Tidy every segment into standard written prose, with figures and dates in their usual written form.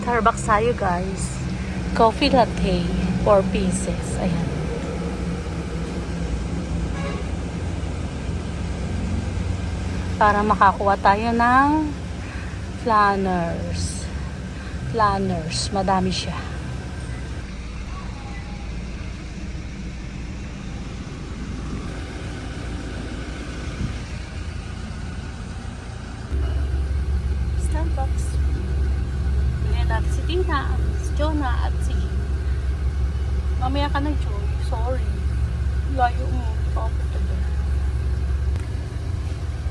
Starbucks tayo guys. Coffee latte, 4 pieces. Ayan. Para makakuha tayo ng flanners. Flanners, madami siya. Starbucks. Ngayon natin si Tina, si Jonah, at si Jim. Mamaya ka na, Joy. Sorry. Layo mo. Kapit ka doon.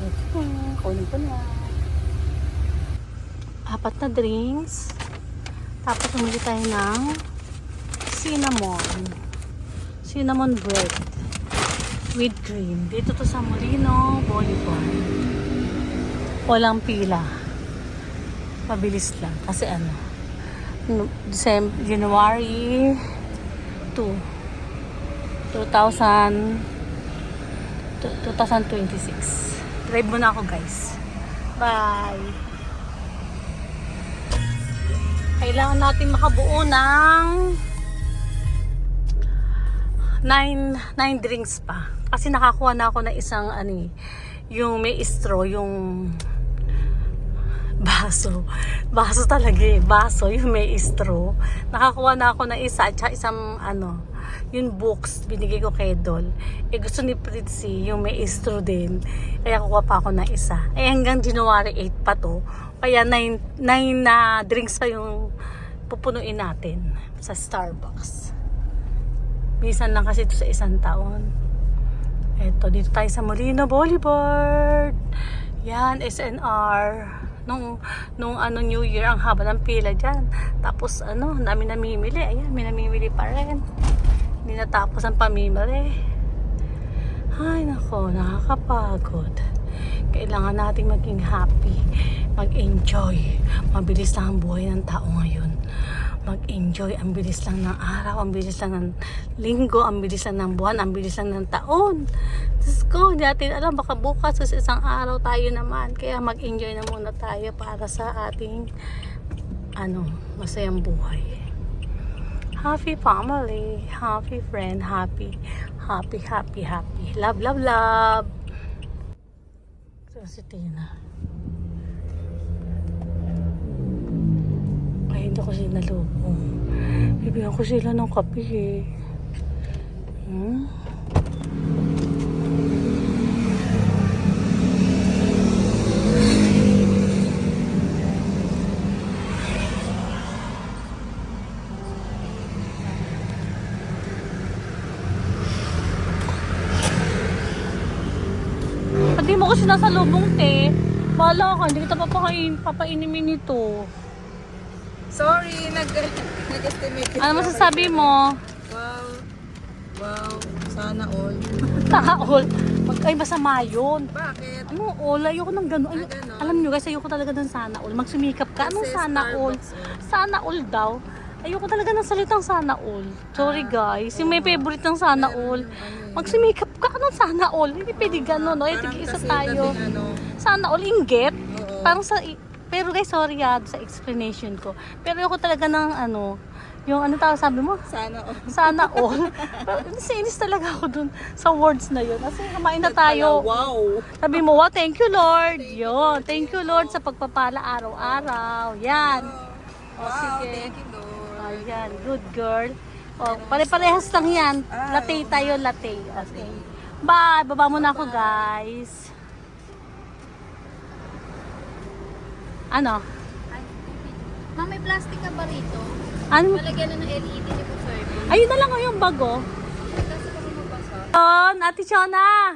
Ito na. Kunin ko na. 4 na drinks. Tapos umili tayo ng cinnamon bread with cream. Dito to sa Molino Boulevard. Walang pila. Mabilis lang. Kasi January 2026. Drive muna ako guys. Bye! Kailangan natin makabuo ng 9 drinks pa. Kasi nakakuha na ako ng isang yung may straw, yung baso talaga baso, yung may straw. Nakakuha na ako ng isa, at isang yung books, binigay ko kay Dol. Gusto ni Pritzy, yung may straw din. Kaya kuha pa ako ng isa. Hanggang January 8 pa to. Kaya 9 na drinks pa yung pupunuin natin sa Starbucks. Minsan lang kasi ito sa isang taon. Eto, dito tayo sa Molino Boulevard. Yan, SNR. Nung New Year, ang haba ng pila dyan. Tapos namin namimili. Ayan, may namimili pa rin. Hindi natapos ang pamimili. Ay nako, nakakapagod. Kailangan nating maging happy, mag-enjoy. Mabilis lang ang buhay ng tao ngayon. Mag-enjoy, ang bilis lang ng araw, ang bilis lang ng linggo, ang bilis lang ng buwan, ang bilis lang ng taon. Diyos ko, hindi natin alam, baka bukas sa isang araw tayo naman. Kaya mag-enjoy na muna tayo para sa ating masayang buhay. Happy family, happy friend, happy. Love, love, love. So, si Tina. Ay, hindi ko sila nalubong. Bibigyan ko sila ng kape eh. Hindi mo kasi nasa lubong, te. Bahala ka, hindi kita papainimin nito. Sorry, nag-estimate. Ano masasabi mo? Wow, sana all. All. Ay, masama yun. Bakit? All? Ayoko ng gano'n. Ganon. Alam nyo guys, ayoko talaga ng sana all. Magsumikap ka. Anong Kasi sana all? Starbucks, Sana all daw. Ayoko talaga ng salitang sana all. Sorry guys. Yung may favorite ng sana all. Magsumikap ka. Anong sana all? Hindi pwede gano'n. No? Parang Isa kasi tayo. dating Sana all inggit. Oo. Parang pero guys, sorry sa explanation ko. Pero ayoko talaga ng yung sabi mo? Sana all. Sana all. Pero sinis talaga ako dun sa words na yun. Kasi kumain na tayo. Wow. Sabi mo, wow, thank you Lord. Yun, thank you Lord sa pagpapala araw-araw. Yan. O Wow, sige. thank you, Lord. Ayan, good girl. O, pare-parehas lang yan. Latte tayo, latte. Okay. Bye, baba muna ako guys. Ano? Ma, may plastic ka ba rito? Ano? Malagyan na ng LED ni po serving. Ayun na lang yung bago. May plastic ka ba mabasa? Ate Chona.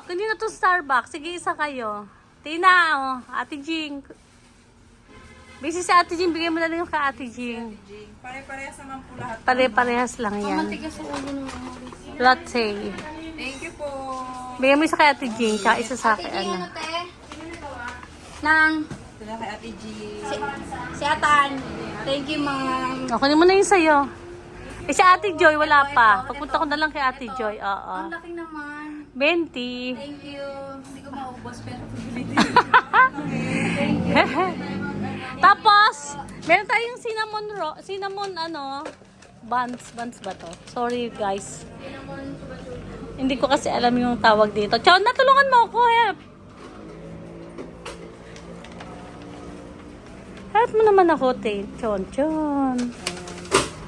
Kundi na to Starbucks. Sige, isa kayo. Tina, Ate Jing. Busy si Ate Jing. Bigay mo na lang yung kay Ate Jing. Pare-parehas naman po lahat. Pare-parehas lang yan. Matigas sa ulo ng Latte. Thank you po. Bigay mo isa kay Ate Jing. Tsaka isa sa Ate akin. G, ano te? Nang, Sila kay Ate G. si Atan. Thank you, ma'am. O, kunin mo na yung sa'yo. Si Ate Joy, wala pa. Pagpunta ko na lang kay Ate Joy. Oo. Ang laki naman. 20. Thank you. Hindi ko maubos pero pabili din. Tapos, Meron tayong cinnamon buns ba to? Sorry guys. Hindi ko kasi alam yung tawag dito. Chon, natulungan mo ako, help. Help mo naman ako, Chon.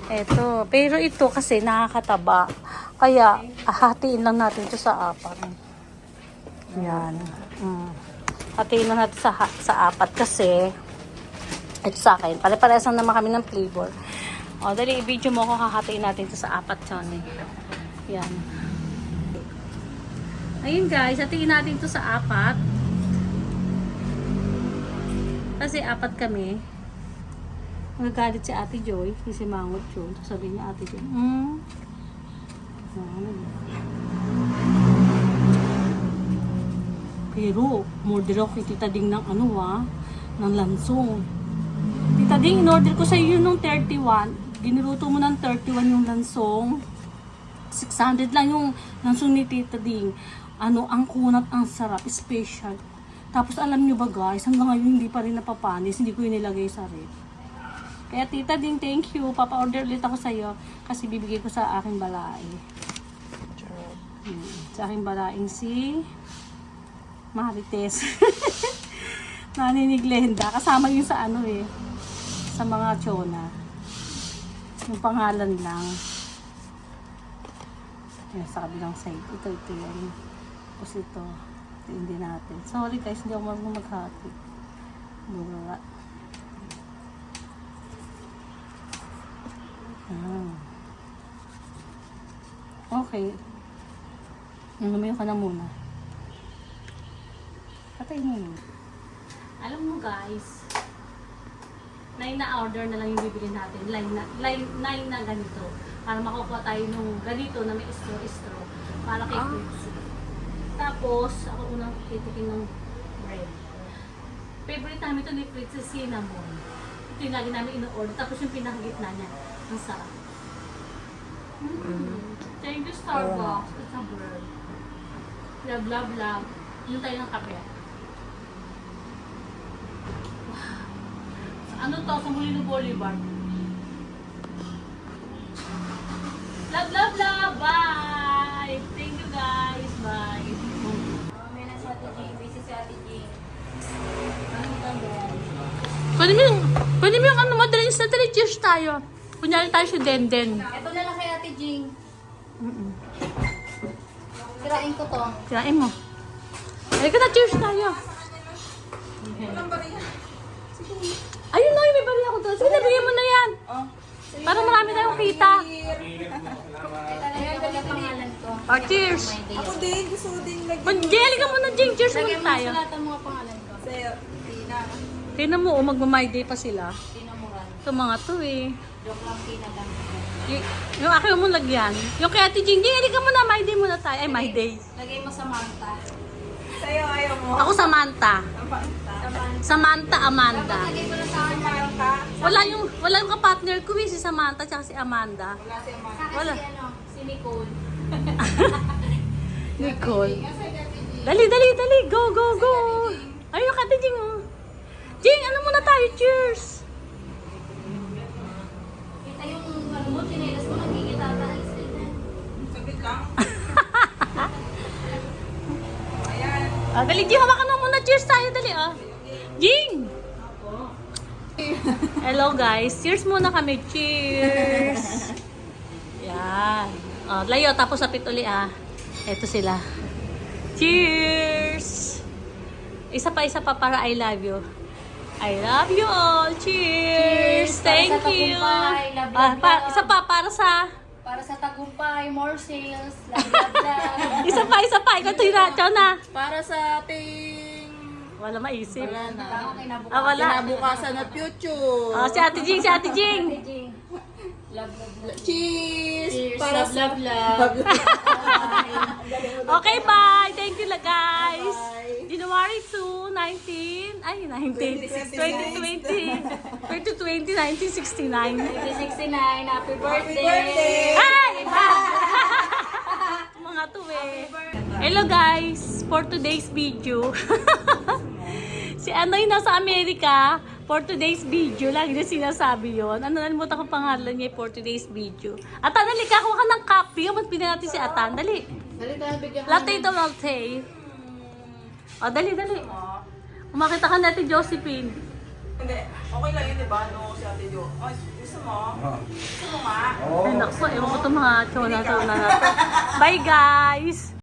Eto, pero ito kasi nakakataba. Kaya, hatiin lang natin ito sa apat. Yan. Hatiin lang natin sa apat kasi ito sa akin. Pare-parehas lang naman kami ng flavor. O, dali, i-video mo ko. Hahatiin natin ito sa apat, Johnny. Yan. Ayun guys, hatiin natin ito sa apat. Kasi apat kami. Magagalit si Ate Joy. Si Mangot yun. Sabihin niya Ate Joy. Pero, order ako kay Tita Ding ng ng lansong. Tita Ding, in-order ko sa iyo nung 31. Giniluto mo ng 31 yung lansong. 600 lang yung lansong ni Tita Ding. Ang kunat, ang sarap, special. Tapos alam nyo ba guys, hanggang ngayon hindi pa rin napapanis, hindi ko yung nilagay sa ref. Kaya Tita Ding, thank you. Papa-order ulit ako sa iyo kasi bibigay ko sa aking balae. Sa aking balaeng si Marites. Nani ni Glenda. Kasama yun sa sa mga Chona. Yung pangalan lang. Yan, sa kabilang side. Ito yan. Tapos ito. Ito hindi natin. Sorry guys, hindi ako marunong maghati. Bura. Okay. Lumayo ka na muna. Patay mo na. Alam mo guys, 9 na order na lang yung bibili natin. 9 na ganito. Para makukuha tayo nung ganito na may straw. Para kay Fritzy. Tapos, ako unang titikin ng bread. Favorite namin ito ni Fritzy, cinnamon. Ito yung lagi namin ino-order. Tapos yung pinakagitna niya. Ang sarap. Thank you Starbucks. It's a bird. Love. Yung tayo ng kape. Ano to? Sa Molino Boulevard. Love. Bye! Thank you guys. Bye. May nasa Ate Jing. Busy si Ate Jing. Pwede mo yung madaling na dali, cheers tayo. Kunyari tayo si Denden. Ito na lang kay Ate Jing. Kirain ko to. Kirain mo. Halika na, cheers tayo. Ayun na, may bari ako doon. Sige, nabigyan mo na yan. Para marami tayong kita. Ayan, dali pangalan ko. Cheers. Ako din, gusto ko din lagyan. Mag-jelly ka muna, Jing. Cheers Lagyan muna mo tayo. sa lahat ng mga pangalan ko. Sa'yo, Tina. Tingnan mo, magmamay day pa sila. Tinamuran. Ito mga to eh. Joke lang, Tina lang. Yung akin mo lagyan. Yung kay Ate Jing, halika muna, my day muna tayo. Ay, my day. Lagay mo sa Manta. Sa'yo, ayaw mo. Ako Samantha. Ang pangta. Samantha Amanda. Lagay mo na sa akin. Manta. Wala yung kapartner ko si Samantha at si Amanda. Wala si Amanda. Wala. Si Nicole. Nicole. Dali. Go. Ayun ka, Jing. Jing, ano muna tayo? Cheers. Kita yung mo, chinelas mo, nagigita taas. Saglit lang. Ayan. Dali, Jing, hawakan mo muna. Cheers tayo, dali. Jing! Hello, guys. Cheers muna kami. Cheers! Yan. Layo, tapos sapit uli, Ito sila. Cheers! Isa pa para I love you. I love you all. Cheers! Thank Para sa you. tagumpay. Love. Isa pa para sa... Para sa tagumpay, more sales. Love. Isa pa. Ikaw ito yung na. Para sa ating Wala maisip. wala na. Wala. Kinabukasan at future. Si Ate Jing. Ate Jing. Love. Cheers! Cheers. Para sa Love. Okay, bye. Thank you guys. Bye. January 2, 19. Ay, 2020. 2020, 1969. 2069, happy birthday! birthday! Ay! Mga to Hello guys, for today's video. Si Anoy nasa Amerika, For today's video, lagi na sinasabi yon. Ano, nalimutan ko pangalan niya for today's video. Atan, dali ka, kuha ka ng copy. Ba't pinag natin si Atan? Dali. Dali tayo, bigyan ka. Latte ito, latte. O, dali, dali. Umakita ka natin, Josephine. Hindi, okay lang yun, diba? No, si Ate Jo. Ay, gusto mo? Gusto mo nga? Ay, naku, ewan ko itong mga tsona na to. Bye, guys!